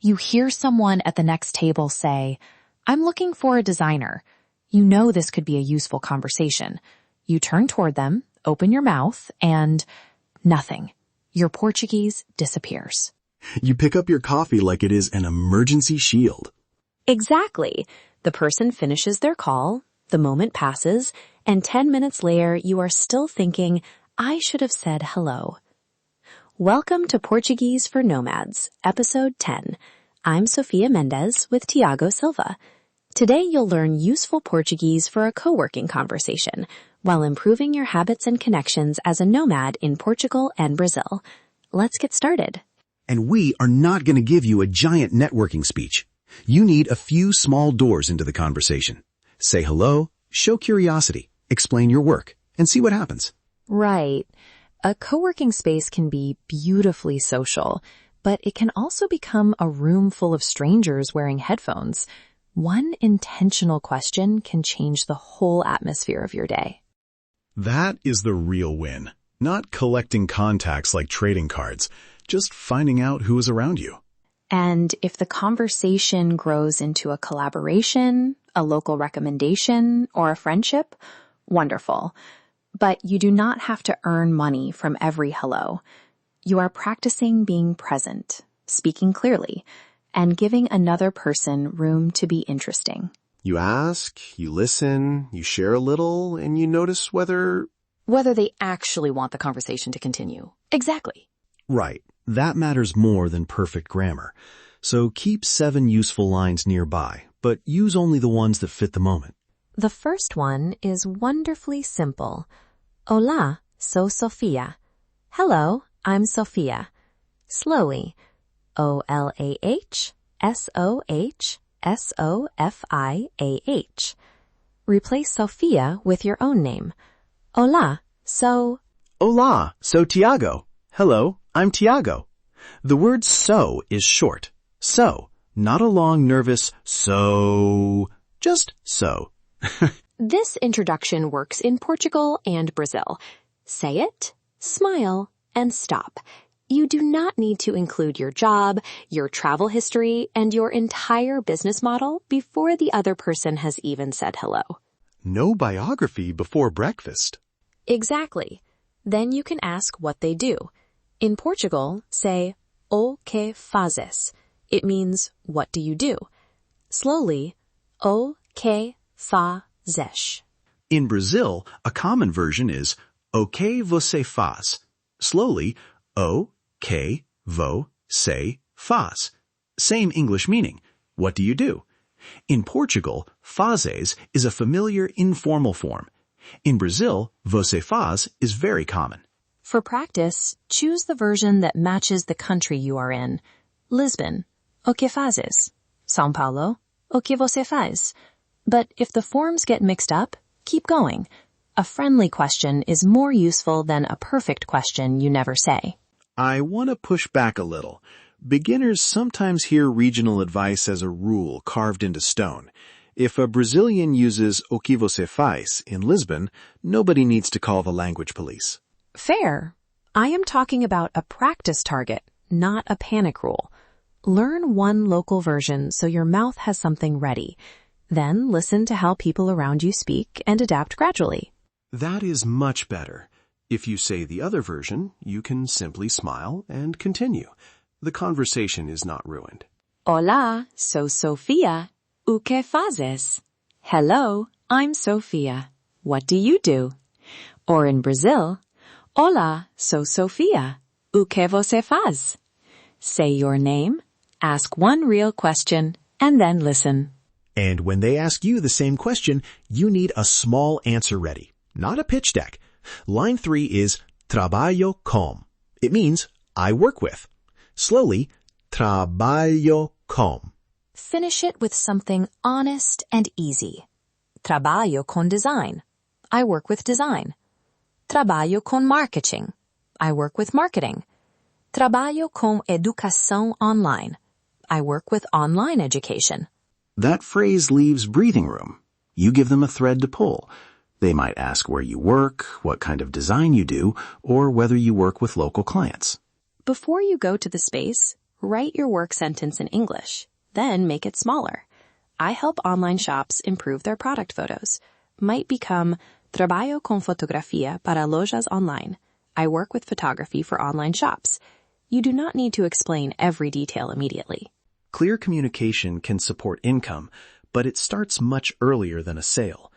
You hear someone at the next table say, "I'm looking for a designer." You know this could be a useful conversation. You turn toward them, open your mouth, and nothing. Your Portuguese disappears. You pick up your coffee like it is an emergency shield. Exactly. The person finishes their call, the moment passes, and 10 minutes later you are still thinking, I should have said hello. Welcome to Portuguese for Nomads, Episode 10. I'm Sofia Mendes with Tiago Silva. Today you'll learn useful Portuguese for a coworking conversation while improving your habits and connections as a nomad in Portugal and Brazil. Let's get started. And we are not going to give you a giant networking speech. You need a few small doors into the conversation. Say hello, show curiosity, explain your work, and see what happens. Right. A coworking space can be beautifully social, but it can also become a room full of strangers wearing headphones. One intentional question can change the whole atmosphere of your day. That is the real win. Not collecting contacts like trading cards, just finding out who is around you. And if the conversation grows into a collaboration, a local recommendation, or a friendship, wonderful. But you do not have to earn money from every hello. You are practicing being present, speaking clearly, and giving another person room to be interesting. You ask, you listen, you share a little, and you notice whether they actually want the conversation to continue. Exactly. Right. That matters more than perfect grammar. So keep 7 useful lines nearby, but use only the ones that fit the moment. The first one is wonderfully simple. Hola, sou Sofia. Hello, I'm Sofia. Slowly. O-L-A-H-S-O-H-S-O-F-I-A-H. Replace Sofia with your own name. Hola, sou... Hola, so Tiago. Hello, I'm Tiago. The word so is short. So, not a long, nervous so, just so. This introduction works in Portugal and Brazil. Say it, smile, and stop. You do not need to include your job, your travel history, and your entire business model before the other person has even said hello. No biography before breakfast. Exactly. Then you can ask what they do. In Portugal, say, o que fazes? It means, what do you do? Slowly, o que fazes. In Brazil, a common version is o que você faz? Slowly, o que você faz? Same English meaning. What do you do? In Portugal, fazes is a familiar informal form. In Brazil, você faz is very common. For practice, choose the version that matches the country you are in. Lisbon, o que fazes? São Paulo, o que você faz? But if the forms get mixed up, keep going. A friendly question is more useful than a perfect question you never say. I want to push back a little. Beginners sometimes hear regional advice as a rule carved into stone. If a Brazilian uses o que você faz in Lisbon, nobody needs to call the language police. Fair. I am talking about a practice target, not a panic rule. Learn one local version so your mouth has something ready. Then listen to how people around you speak and adapt gradually. That is much better. If you say the other version, you can simply smile and continue. The conversation is not ruined. Hola, sou Sofia. O que fazes? Hello, I'm Sofia. What do you do? Or in Brazil, Hola, sou Sofia. O que você faz? Say your name, ask one real question, and then listen. And when they ask you the same question, you need a small answer ready, not a pitch deck. Line 3 is trabalho com. It means I work with. Slowly, trabalho com. Finish it with something honest and easy. Trabalho com design. I work with design. Trabalho com marketing. I work with marketing. Trabalho com educação online. I work with online education. That phrase leaves breathing room. You give them a thread to pull. They might ask where you work, what kind of design you do, or whether you work with local clients. Before you go to the space, write your work sentence in English, then make it smaller. I help online shops improve their product photos. Might become Trabalho com fotografia para lojas online. I work with photography for online shops. You do not need to explain every detail immediately. Clear communication can support income, but it starts much earlier than a sale.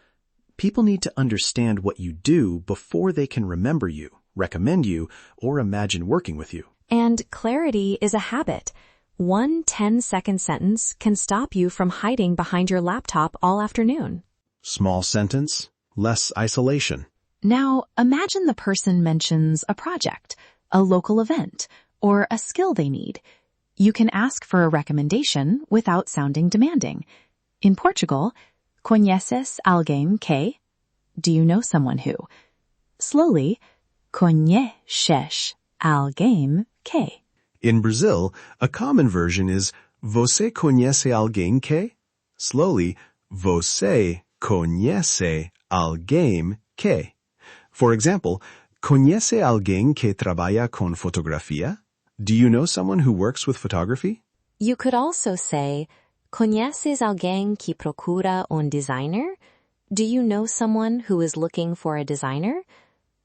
People need to understand what you do before they can remember you, recommend you, or imagine working with you. And clarity is a habit. One 10-second sentence can stop you from hiding behind your laptop all afternoon. Small sentence, less isolation. Now, imagine the person mentions a project, a local event, or a skill they need. You can ask for a recommendation without sounding demanding. In Portugal, conheces alguém que? Do you know someone who? Slowly, conheces alguém que? In Brazil, a common version is Você conhece alguém que? Slowly, Você conhece alguém que? For example, conhece alguém que trabalha com fotografia? Do you know someone who works with photography? You could also say, conheces alguém que procura designer? Do you know someone who is looking for a designer?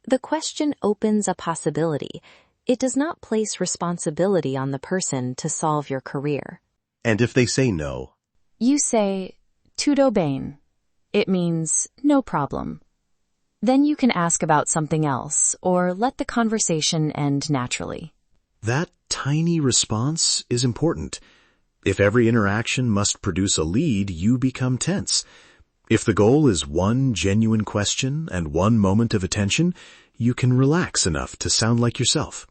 The question opens a possibility. It does not place responsibility on the person to solve your career. And if they say no? You say, tudo bem. It means no problem. Then you can ask about something else or let the conversation end naturally. That tiny response is important. If every interaction must produce a lead, you become tense. If the goal is one genuine question and one moment of attention, you can relax enough to sound like yourself.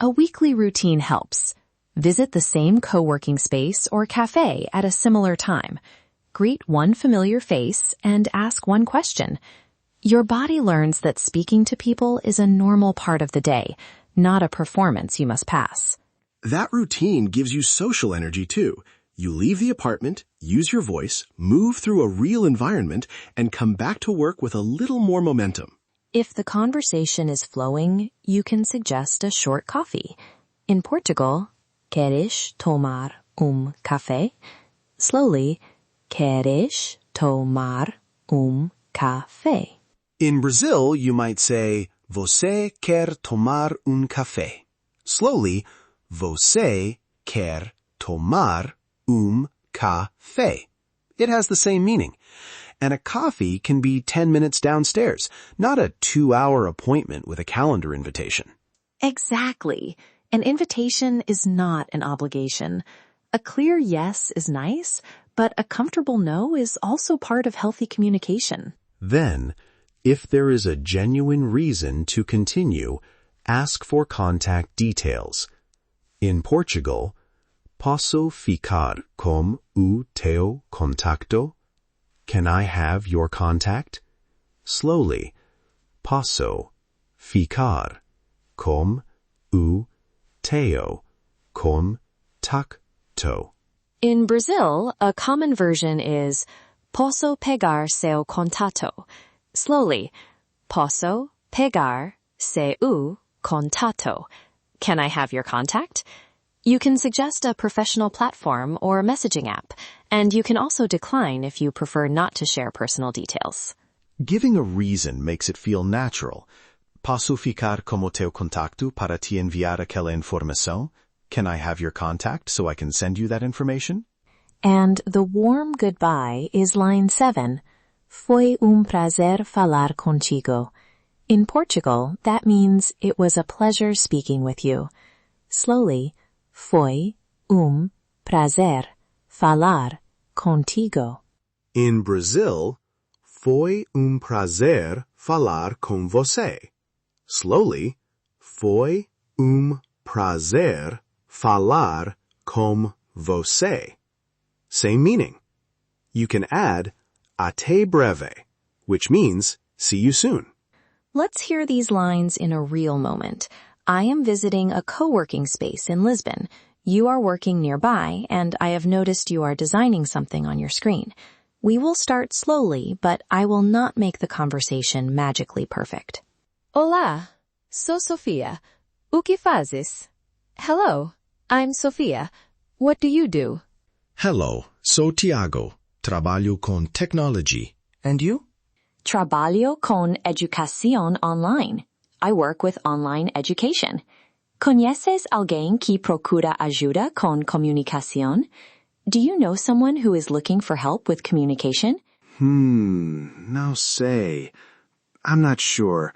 A weekly routine helps. Visit the same co-working space or cafe at a similar time. Greet one familiar face and ask one question. Your body learns that speaking to people is a normal part of the day, not a performance you must pass. That routine gives you social energy too. You leave the apartment, use your voice, move through a real environment, and come back to work with a little more momentum. If the conversation is flowing, you can suggest a short coffee. In Portugal, queres tomar café? Slowly, queres tomar café? In Brazil, you might say, Você quer tomar café? Slowly, Você quer tomar café? It has the same meaning. And a coffee can be 10 minutes downstairs, not a 2-hour appointment with a calendar invitation. Exactly. An invitation is not an obligation. A clear yes is nice, but a comfortable no is also part of healthy communication. Then, if there is a genuine reason to continue, ask for contact details. In Portugal, posso ficar com o teu contacto? Can I have your contact? Slowly, posso ficar com o teu contacto? In Brazil, a common version is posso pegar seu contato. Slowly, posso pegar seu contato. Can I have your contact? You can suggest a professional platform or messaging app, and you can also decline if you prefer not to share personal details. Giving a reason makes it feel natural. Posso ficar com o teu contacto para te enviar aquela informação? Can I have your contact so I can send you that information? And the warm goodbye is line 7. Foi prazer falar contigo. In Portugal, that means it was a pleasure speaking with you. Slowly, foi prazer falar contigo. In Brazil, foi prazer falar com você. Slowly, foi prazer falar com você. Same meaning. You can add até breve, which means see you soon. Let's hear these lines in a real moment. I am visiting a co-working space in Lisbon. You are working nearby, and I have noticed you are designing something on your screen. We will start slowly, but I will not make the conversation magically perfect. Olá, sou Sofia. O que fazes? Hello, I'm Sofia. What do you do? Hello, sou Tiago. Trabalho com technology. And you? Trabalho con educación online. I work with online education. Conheces alguém que procura ajuda com comunicação? Do you know someone who is looking for help with communication? Now say. I'm not sure.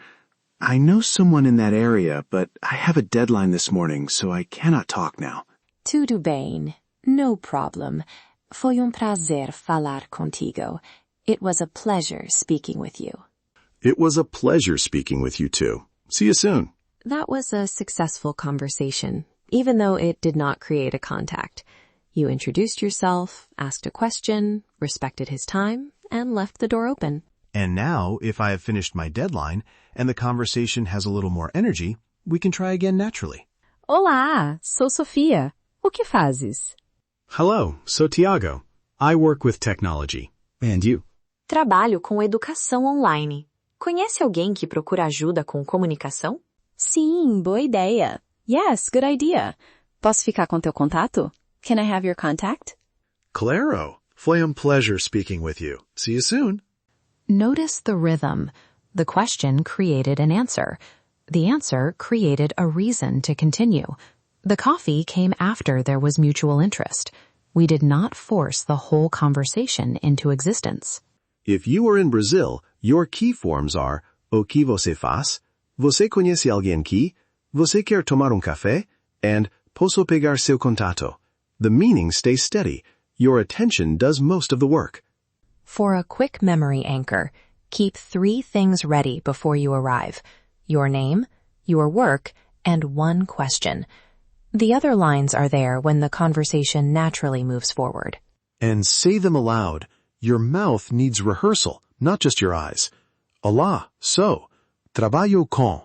I know someone in that area, but I have a deadline this morning, so I cannot talk now. Tudo bem. No problem. Foi prazer falar contigo. It was a pleasure speaking with you. It was a pleasure speaking with you too. See you soon. That was a successful conversation, even though it did not create a contact. You introduced yourself, asked a question, respected his time, and left the door open. And now, if I have finished my deadline and the conversation has a little more energy, we can try again naturally. Olá, sou Sofia. O que fazes? Hello, sou Tiago. I work with technology. And you? Trabalho com educação online. Conhece alguém que procura ajuda com comunicação? Sim, boa ideia. Yes, good idea. Posso ficar com teu contato? Can I have your contact? Claro. Foi pleasure speaking with you. See you soon. Notice the rhythm. The question created an answer. The answer created a reason to continue. The coffee came after there was mutual interest. We did not force the whole conversation into existence. If you are in Brazil, your key forms are o que você faz, você conhece alguém que, você quer tomar café, and posso pegar seu contato. The meaning stays steady. Your attention does most of the work. For a quick memory anchor, keep 3 things ready before you arrive. Your name, your work, and one question. The other lines are there when the conversation naturally moves forward. And say them aloud. Your mouth needs rehearsal, not just your eyes. Olá, sou. Trabalho com.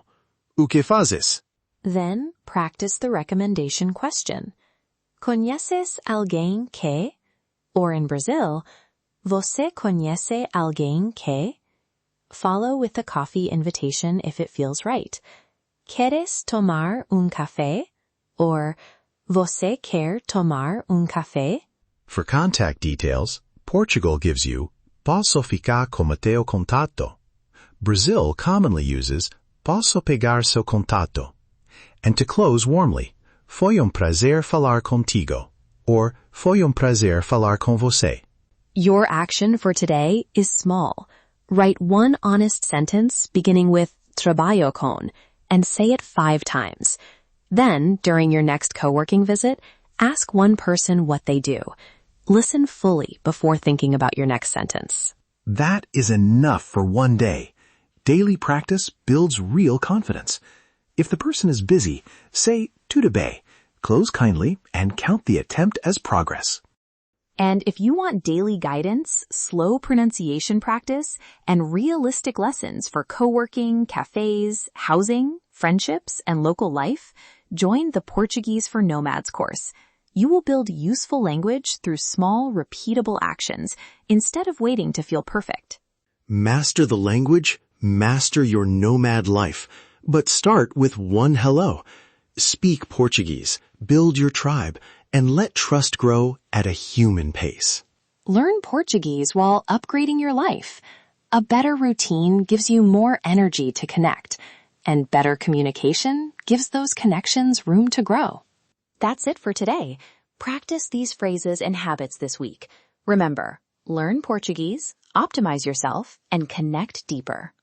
O que fazes? Then practice the recommendation question. Conheces alguém que? Or in Brazil, você conhece alguém que? Follow with the coffee invitation if it feels right. Queres tomar café? Or, você quer tomar café? For contact details, Portugal gives you posso ficar com teu contato. Brazil commonly uses posso pegar seu contato. And to close warmly, foi prazer falar contigo. Or, foi prazer falar com você. Your action for today is small. Write one honest sentence beginning with trabalho con and say it 5 times. Then, during your next coworking visit, ask one person what they do. Listen fully before thinking about your next sentence. That is enough for one day. Daily practice builds real confidence. If the person is busy, say tudo bem, close kindly, and count the attempt as progress. And if you want daily guidance, slow pronunciation practice, and realistic lessons for coworking, cafes, housing, friendships, and local life, join the Portuguese for Nomads course. You will build useful language through small, repeatable actions instead of waiting to feel perfect. Master the language, master your nomad life. But start with one hello. Speak Portuguese, build your tribe, and let trust grow at a human pace. Learn Portuguese while upgrading your life. A better routine gives you more energy to connect, and better communication gives those connections room to grow. That's it for today. Practice these phrases and habits this week. Remember, learn Portuguese, optimize yourself, and connect deeper.